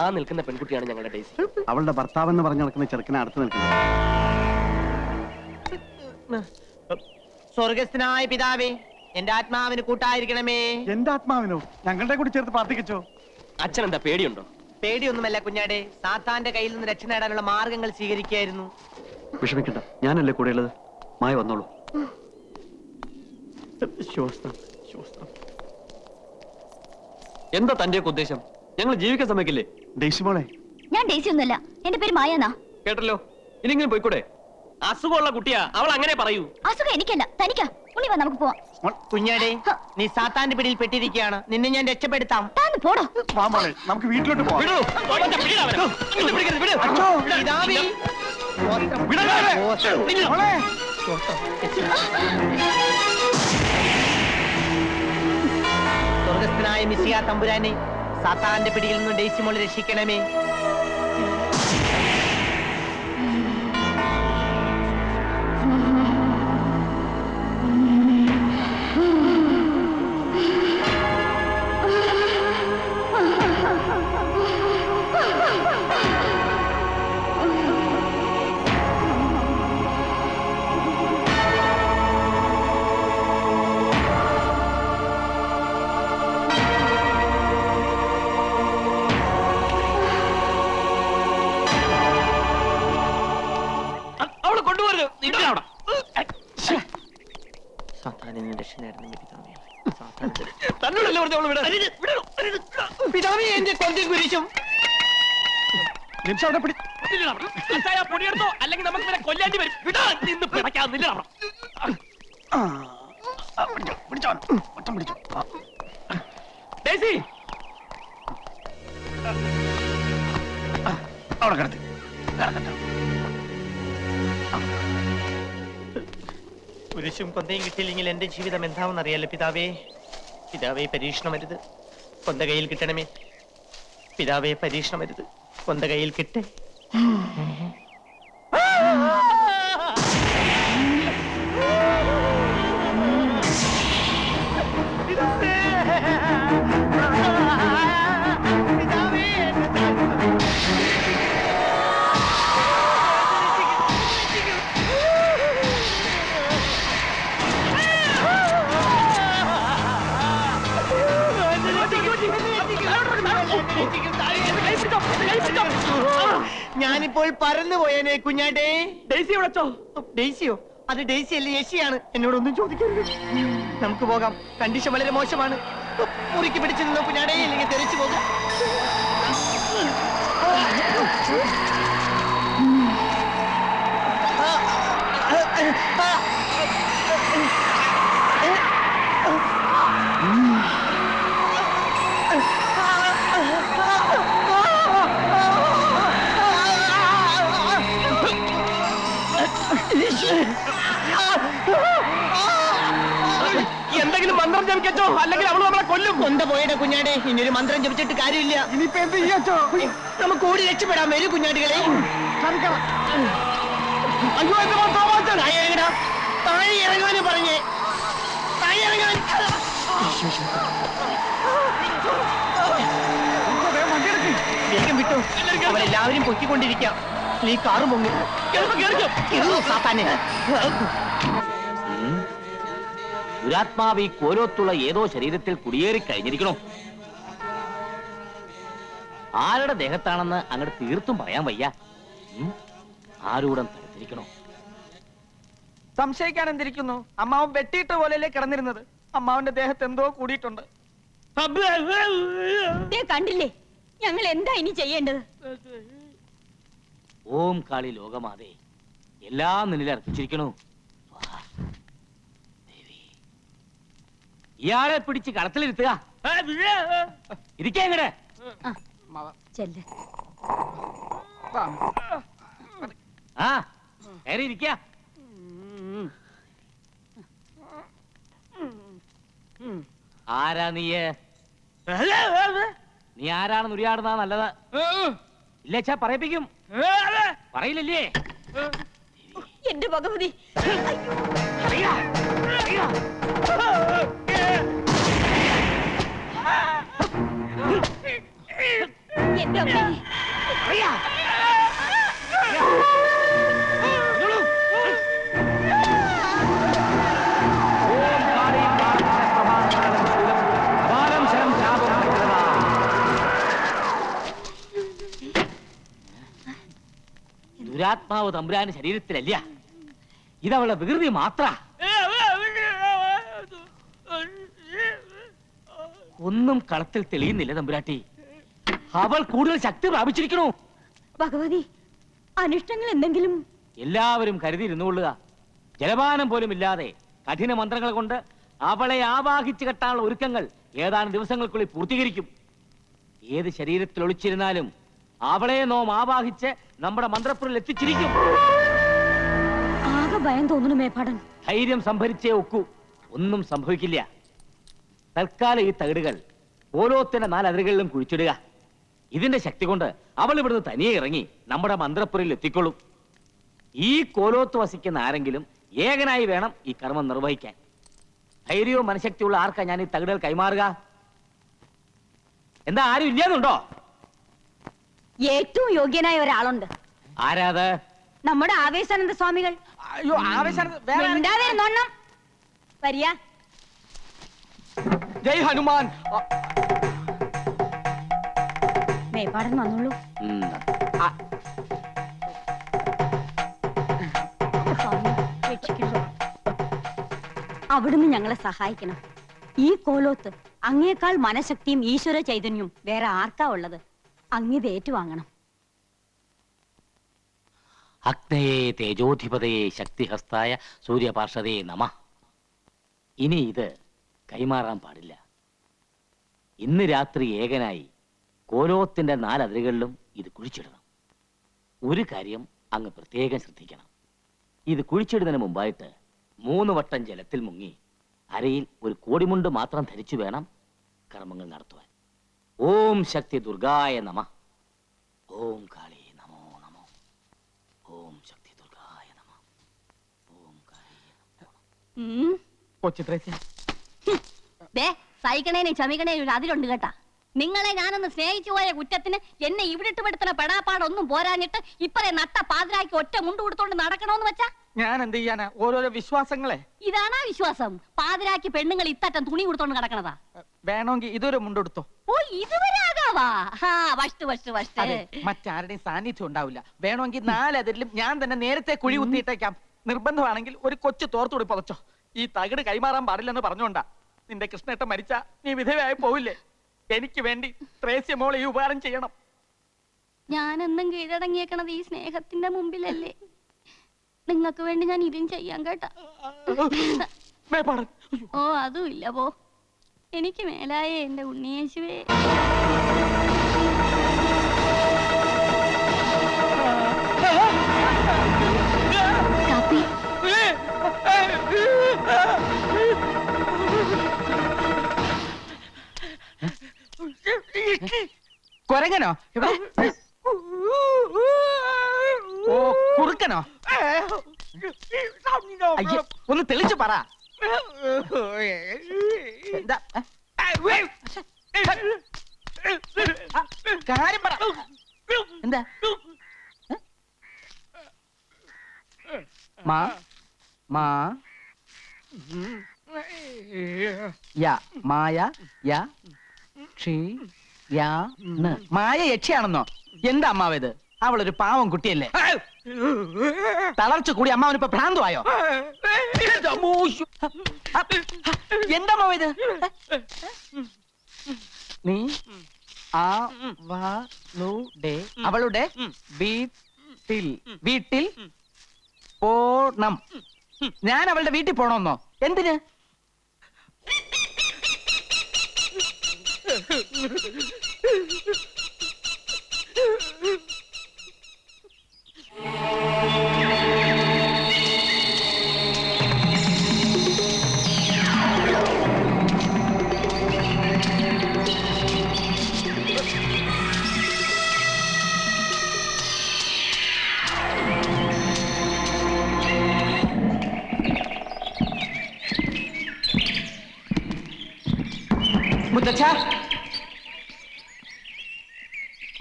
ആ നിൽക്കുന്ന പെൺകുട്ടിയാണ് ഞങ്ങളുടെ ഡേസി. അവളുടെ ഭർത്താവെന്ന് പറഞ്ഞു നടക്കുന്ന ചെറുക്കനെ അടുത്ത് നിൽക്കുന്നത്. സ്വർഗസ്ഥനായ പിതാവേ, എന്റെ ആത്മാവിന് കൂട്ടായിരിക്കണമേ. എന്റെ ആത്മാവിനോ? ഞങ്ങളുടെ കൂടി ചേർത്ത് പ്രാർത്ഥിക്കച്ചോ. അച്ഛൻ എന്താ പേടിയുണ്ടോ? പേടിയൊന്നുമല്ല കുഞ്ഞാടെ, സാത്താന്റെ കയ്യിൽ നിന്ന് രക്ഷ നേടാനുള്ള മാർഗങ്ങൾ സ്വീകരിക്കുകയായിരുന്നു. വിഷമിക്കണ്ട, ഞാനല്ലേ കൂടെയുള്ളത്. മായ വന്നോളൂ. എന്താ തന്റെ ഉദ്ദേശം? ഞങ്ങൾ ജീവിക്കാൻ സമ്മതിക്കില്ലേ? ഡേസി മോളെ, ഞാൻ ഡേസി ഒന്നുമല്ല, എന്റെ പേര് മായനാ. കേട്ടല്ലോ, ഇനിങ്ങനെ പോയിക്കൂടെ? അസുഖമുള്ള കുട്ടിയാ, അവൾ അങ്ങനെ പറയൂ. അസുഖം എനിക്കല്ല, തനിക്കാ. ഉണ്ണി വാ, നമുക്ക് പോവാം. കുഞ്ഞാടെ, നീ സാത്താന്റെ പിടിയിൽ പെട്ടിരിക്കുകയാണ്. നിന്നെ ഞാൻ രക്ഷപ്പെടുത്താം. താന്ന് പോടോ. വാ മോളെ, നമുക്ക് വീട്ടിലോട്ട് പോവാം. പിതാവേ, സ്വർഗസ്ഥനായ മിശിഹാ തമ്പുരാനെ, സാത്താന്റെ പിടിയിൽ നിന്ന് ഡേസി മോളെ രക്ഷിക്കണമേ. പിതാവേ, എന്റെ കൊഞ്ചം കുരിശും അല്ലെങ്കിൽ നമുക്ക് കൊല്ലാണ്ടി വരും. നിന്ന് പിടയ്ക്കാന്നില്ല. അവിടെ കിടത്തി. കുരിശും കൊന്തയും കിട്ടിയില്ലെങ്കിൽ എന്റെ ജീവിതം എന്താണെന്ന് അറിയാലോ പിതാവേ. പിതാവേ, പരീക്ഷണമരുത്, കൊന്ത കയ്യിൽ കിട്ടണമേ. പിതാവേ, പരീക്ഷണമരുത്, കൊന്ത കയ്യിൽ കിട്ടേ. ഞാനിപ്പോൾ പറന്നു പോയേനെ കുഞ്ഞാടേ. ഡേസി വിളിച്ചോ? ഡേസിയോ? അത് ഡേസി അല്ലേ, യേശിയാണ്. എന്നോടൊന്നും ചോദിക്കരുത്, നമുക്ക് പോകാം. കണ്ടീഷൻ വളരെ മോശമാണ്. മുറിക്ക് പിടിച്ചു നിന്നോ കുഞ്ഞാടേ, ഇല്ലെങ്കിൽ തെറിച്ചു പോകാം. എന്തെങ്കിലും മന്ത്രം ജപിക്കച്ചോ, അല്ലെങ്കിൽ അവള് നമ്മളെ കൊല്ലും. കൊന്ത പോയുടെ കുഞ്ഞാടെ, ഇനിയൊരു മന്ത്രം ജപിച്ചിട്ട് കാര്യമില്ല. ഇനിയിപ്പോ എന്ത് ചെയ്യാച്ചോ? നമുക്ക് ഓടി രക്ഷപ്പെടാൻ വരൂ കുഞ്ഞാടികളെ. അയ്യോ, എന്റെ ഭർത്താവ് താഴെ ഇറങ്ങടാ, താഴെ ഇറങ്ങാനും പറഞ്ഞേ, താഴെ ഇറങ്ങാൻ. വേഗം വിട്ടു, അവരെല്ലാവരും പൊക്കിക്കൊണ്ടിരിക്കാം. ഈ കാറ് പൊങ്ങി. സാത്താനെ, ദുരാത്മാവ് ഈ കോലോത്തുള്ള ഏതോ ശരീരത്തിൽ കുടിയേറി കഴിഞ്ഞിരിക്കണോ? ആരുടെ ദേഹത്താണെന്ന് അങ്ങോട്ട് തീർത്തും പറയാൻ വയ്യ. ആരൂടം തടുത്തിരിക്കണോ? സംശയിക്കാൻ എന്തിരിക്കുന്നു? അമ്മാവൻ വെട്ടിയിട്ട പോലെയല്ലേ കിടന്നിരുന്നത്. അമ്മാവന്റെ ദേഹത്ത് എന്തോ കൂടിയിട്ടുണ്ട്. കണ്ടില്ലേ, ഞങ്ങൾ എന്താ ഇനി ചെയ്യേണ്ടത്? ഓം കാളി ലോകമാതേ, എല്ലാം നിന്നിൽ അർപ്പിച്ചിരിക്കണു. ഇയാളെ പിടിച്ച് കളത്തിലിരുത്തുക. ഇരിക്കങ്ങടെ. ആ, കയറി ഇരിക്ക. ആരാ നീ? നീ ആരാണെന്ന് ഉരിയാടുന്നാ നല്ലത്. ഇല്ലച്ചാ പറയിപ്പിക്കും. പറയില്ലല്ലേ? എന്റെ ഭഗവതി, എന്റെ അമ്മേ. ദുരാത്മാവ് തമ്പുരാന് ശരീരത്തിലല്ല, ഇതവളുടെ വികൃതി മാത്ര. ഒന്നും കളത്തിൽ തെളിയുന്നില്ല തമ്പുരാട്ടി. അവൾ കൂടുതൽ ശക്തി പ്രാപിച്ചിരിക്കണു. ഭഗവതി, അനിഷ്ടങ്ങൾ എന്തെങ്കിലും? എല്ലാവരും കരുതിയിരുന്നുകൊള്ളുക. ജലപാനം പോലും ഇല്ലാതെ കഠിന മന്ത്രങ്ങൾ കൊണ്ട് അവളെ ആവാഹിച്ചു കെട്ടാനുള്ള ഒരുക്കങ്ങൾ ഏതാനും ദിവസങ്ങൾക്കുള്ളിൽ പൂർത്തീകരിക്കും. ഏത് ശരീരത്തിൽ ഒളിച്ചിരുന്നാലും അവളെ നോം ആവാഹിച്ച് നമ്മുടെ മന്ത്രപ്പുരയിൽ എത്തിച്ചിരിക്കും. ആകെ ഭയം തോന്നുന്നു മേപ്പാടൻ. ധൈര്യം സംഭരിച്ചേ ഒക്കൂ, ഒന്നും സംഭവിക്കില്ല. തൽക്കാലം ഈ തകിടുകൾ ഓരോത്തിന്റെ 4 അതിരുകളിലും കുഴിച്ചിടുക. ഇതിന്റെ ശക്തി കൊണ്ട് അവൾ ഇവിടുന്ന് തനിയെ ഇറങ്ങി നമ്മുടെ മന്ത്രപ്പുരയിൽ എത്തിക്കൊള്ളും. ഈ കോലോത്ത് വസിക്കുന്ന ആരെങ്കിലും ഏകനായി വേണം ഈ കർമ്മം നിർവഹിക്കാൻ. ധൈര്യവും മനഃശക്തിയുള്ള ആർക്കാ ഞാൻ ഈ തകിടുകൾ കൈമാറുക? എന്താ, ആരും ഇല്ലാന്നുണ്ടോ? ഏറ്റവും യോഗ്യനായ ഒരാളുണ്ട്. ആരാത്? നമ്മുടെ ആവേശാനന്ദ സ്വാമികൾ. അയ്യോ, ആവേശം വേറെ നോണം വരിക. ജയ് ഹനുമാൻ. മേപ്പാടൻ വന്നോളൂ. സ്വാമി, രക്ഷിക്കണേ. അവിടുന്ന് ഞങ്ങളെ സഹായിക്കണം. ഈ കോലോത്ത് അങ്ങേക്കാൾ മനഃശക്തിയും ഈശ്വര ചൈതന്യവും വേറെ ആർക്കാ ഉള്ളത്? അങ്ങിത് ഏറ്റുവാങ്ങണം. അഗ്നയേ തേജോധിപതയെ ശക്തിഹസ്തായ സൂര്യപാർഷദേ നമഃ. ഇനി ഇത് കൈമാറാൻ പാടില്ല. ഇന്ന് രാത്രി ഏകനായി കോലോത്തിന്റെ 4 അതിരുകളിലും ഇത് കുഴിച്ചിടണം. ഒരു കാര്യം അങ്ങ് പ്രത്യേകം ശ്രദ്ധിക്കണം. ഇത് കുഴിച്ചിടുന്നതിന് മുമ്പായിട്ട് 3 വട്ടം ജലത്തിൽ മുങ്ങി അരയിൽ ഒരു കോടിമുണ്ട് മാത്രം ധരിച്ചു വേണം കർമ്മങ്ങൾ നടത്തുവാൻ. ഓം ശക്തി ദുർഗായ നമഃ. ഓം കാളി നമോ നമോ. ഓം ശക്തി ദുർഗായ നമഃ. ഓം കാളി നമോ. കൊച്ചിത്രേസ്യ, സഹിക്കണേനെ ചമിക്കണേനും ഒരു അതിലുണ്ട് കേട്ടാ. നിങ്ങളെ ഞാനൊന്ന് സ്നേഹിച്ചു പോയ കുറ്റത്തിന് എന്നെ ഇവിടെ ഇട്ടുപെടുത്തുന്ന പെടാപ്പാടൊന്നും പോരാഞ്ഞിട്ട് ഇപ്പറേ നട്ട പാതിരാക്കി ഒറ്റ മുണ്ട് കൊടുത്തോണ്ട് നടക്കണോന്ന് വെച്ചാ ഞാൻ എന്ത് ചെയ്യാനാ? ഓരോരോ വിശ്വാസങ്ങളെ. ഇതാണാ വിശ്വാസം? പാതിരാക്കി പെണ്ണുങ്ങൾ ഇത്തറ്റം തുണി കൊടുത്തോണ്ട് നടക്കണതാ. വേണമെങ്കിൽ ഇതൊരു മുണ്ടെടുത്തോ. ഓ, ഇതുവരെ ആകാവാ? അതെ, മറ്റാരുടെയും സാന്നിധ്യം ഉണ്ടാവില്ല. വേണമെങ്കിൽ 4 അതിരിലും ഞാൻ തന്നെ നേരത്തെ കുഴി കുത്തിയിട്ടേക്കാം. നിർബന്ധമാണെങ്കിൽ ഒരു കൊച്ചു തോർത്തുകൂടി പൊതച്ചോ. ഈ തകിട് കൈമാറാൻ പാടില്ലെന്ന് പറഞ്ഞോണ്ടാ. നിന്റെ കൃഷ്ണേട്ടൻ മരിച്ച നീ വിധവയായി പോവില്ലേ? എനിക്ക് വേണ്ടി ത്രേസ്യമോൾ ഈ ഉപകാരം ചെയ്യണം. ഞാനെന്നും കീഴടങ്ങിയേക്കണത് ഈ സ്നേഹത്തിന്റെ മുമ്പിലല്ലേ? നിങ്ങൾക്ക് വേണ്ടി ഞാൻ ഇതും ചെയ്യാൻ കേട്ടാ. ഓ, അതും ഇല്ല പോ. എനിക്ക് മേലായേ എന്റെ ഉണ്ണിയേശുവേ. കാപ്പി. കൊരങ്ങനോ? ഓ, കുറുക്കനോ? അയ്യോ, ഒന്ന് തെളിച്ചു പറ. എന്താ കാര്യം പറ. എന്താ? മാ മാ യ മായ യ ക്ഷി യാ ന. മായ യക്ഷിയാണെന്നോ? എന്താ അമ്മാവേത്? അവളൊരു പാവം കുട്ടിയല്ലേ? തളർച്ച കൂടി അമ്മാവന് ഇപ്പൊ ഭ്രാന്തമായോ? എന്താ അമ്മാവേത്? നീ അവളുടെ വീട്ടിൽ പോണം. ഞാൻ അവളുടെ വീട്ടിൽ പോണമെന്നോ? എന്തിന്? മുത്തച്ഛ,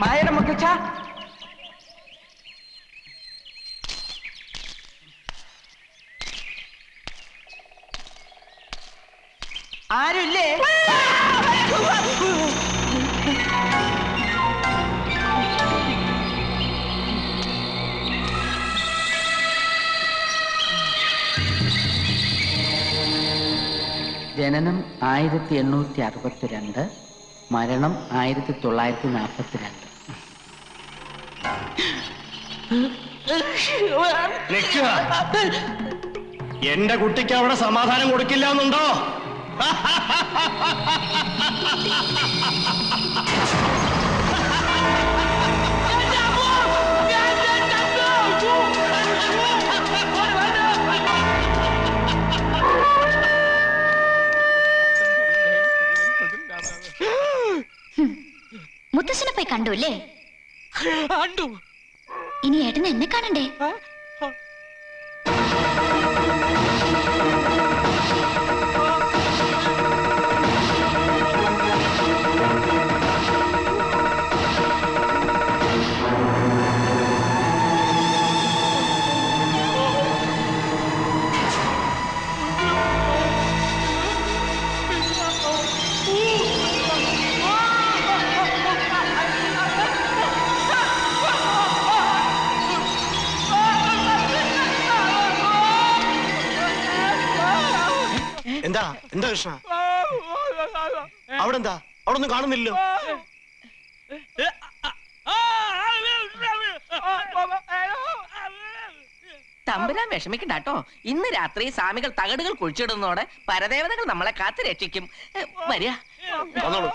മായയുടെ മുത്തച്ഛ, ആരുമില്ലേ? ജനനം 1862, മരണം 1942. എന്റെ കുട്ടിക്ക് അവിടെ സമാധാനം കൊടുക്കില്ല എന്നുണ്ടോ? മുത്തശ്ശനെ പോയി കണ്ടു അല്ലേ? ഇനി ഏട്ടൻ എന്നെ കാണണ്ടേ? എന്താ എന്താ കൃഷ്ണ? അവിടെ എന്താ? അവിടെ ഒന്നും കാണുന്നില്ലല്ലോ. തമ്പുരാൻ വിഷമിക്കണ്ടാട്ടോ. ഇന്ന് രാത്രി സ്വാമികൾ തകടുകൾ കുഴിച്ചിടുന്നതോടെ പരദേവതകൾ നമ്മളെ കാത്തു രക്ഷിക്കും. വരിക. വന്നോളൂ.